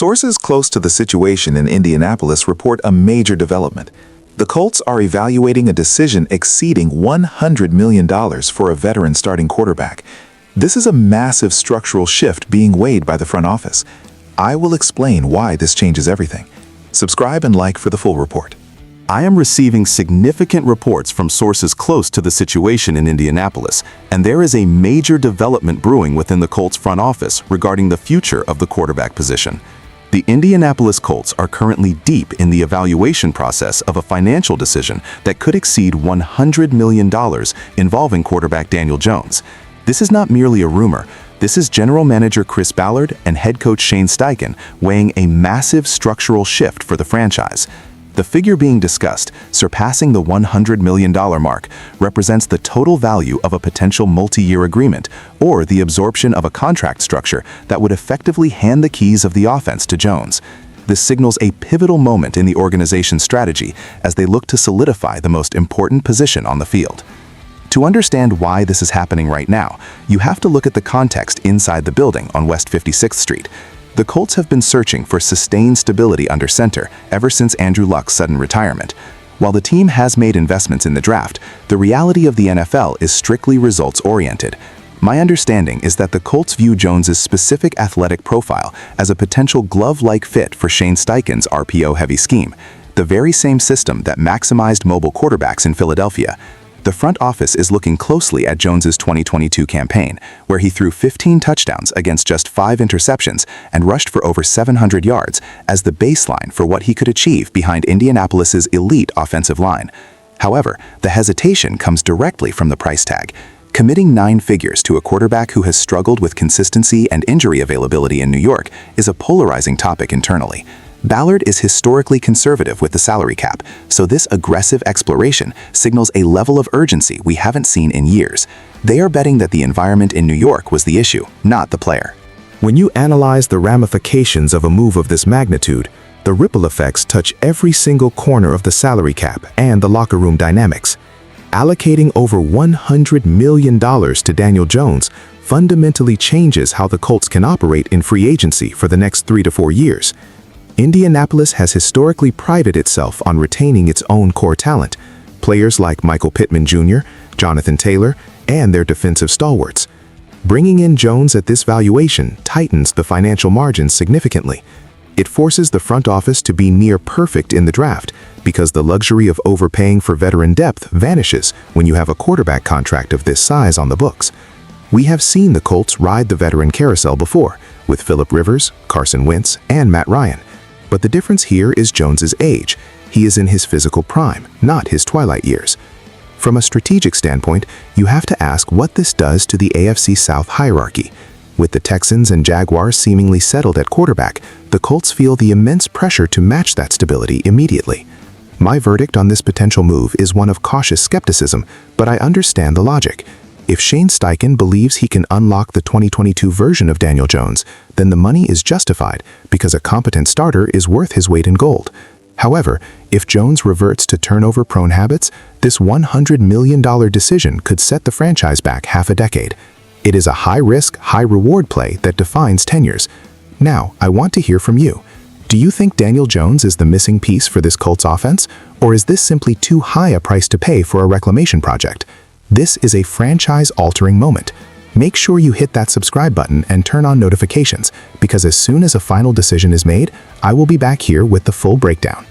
Sources close to the situation in Indianapolis report a major development. The Colts are evaluating a decision exceeding $100 million for a veteran starting quarterback. This is a massive structural shift being weighed by the front office. I will explain why this changes everything. Subscribe and like for the full report. I am receiving significant reports from sources close to the situation in Indianapolis, and there is a major development brewing within the Colts front office regarding the future of the quarterback position. The Indianapolis Colts are currently deep in the evaluation process of a financial decision that could exceed $100 million involving quarterback Daniel Jones. This is not merely a rumor. This is General Manager Chris Ballard and head coach Shane Steichen weighing a massive structural shift for the franchise. The figure being discussed, surpassing the $100 million mark, represents the total value of a potential multi-year agreement or the absorption of a contract structure that would effectively hand the keys of the offense to Jones. This signals a pivotal moment in the organization's strategy as they look to solidify the most important position on the field. To understand why this is happening right now, you have to look at the context inside the building on West 56th Street. The Colts have been searching for sustained stability under center ever since Andrew Luck's sudden retirement. While the team has made investments in the draft, the reality of the NFL is strictly results-oriented. My understanding is that the Colts view Jones's specific athletic profile as a potential glove-like fit for Shane Steichen's RPO-heavy scheme, the very same system that maximized mobile quarterbacks in Philadelphia. The front office is looking closely at Jones's 2022 campaign, where he threw 15 touchdowns against just 5 interceptions and rushed for over 700 yards as the baseline for what he could achieve behind Indianapolis's elite offensive line. However, the hesitation comes directly from the price tag. Committing 9 figures to a quarterback who has struggled with consistency and injury availability in New York is a polarizing topic internally. Ballard is historically conservative with the salary cap, so this aggressive exploration signals a level of urgency we haven't seen in years. They are betting that the environment in New York was the issue, not the player. When you analyze the ramifications of a move of this magnitude, the ripple effects touch every single corner of the salary cap and the locker room dynamics. Allocating over $100 million to Daniel Jones fundamentally changes how the Colts can operate in free agency for the next 3 to 4 years. Indianapolis has historically prided itself on retaining its own core talent, players like Michael Pittman Jr., Jonathan Taylor, and their defensive stalwarts. Bringing in Jones at this valuation tightens the financial margins significantly. It forces the front office to be near perfect in the draft because the luxury of overpaying for veteran depth vanishes when you have a quarterback contract of this size on the books. We have seen the Colts ride the veteran carousel before, with Phillip Rivers, Carson Wentz, and Matt Ryan. But the difference here is Jones's age. He is in his physical prime, not his twilight years. From a strategic standpoint, you have to ask what this does to the AFC South hierarchy. With the Texans and Jaguars seemingly settled at quarterback, the Colts feel the immense pressure to match that stability immediately. My verdict on this potential move is one of cautious skepticism, but I understand the logic. If Shane Steichen believes he can unlock the 2022 version of Daniel Jones, then the money is justified because a competent starter is worth his weight in gold. However, if Jones reverts to turnover-prone habits, this $100 million decision could set the franchise back half a decade. It is a high-risk, high-reward play that defines tenures. Now, I want to hear from you. Do you think Daniel Jones is the missing piece for this Colts offense, or is this simply too high a price to pay for a reclamation project? This is a franchise-altering moment. Make sure you hit that subscribe button and turn on notifications, because as soon as a final decision is made, I will be back here with the full breakdown.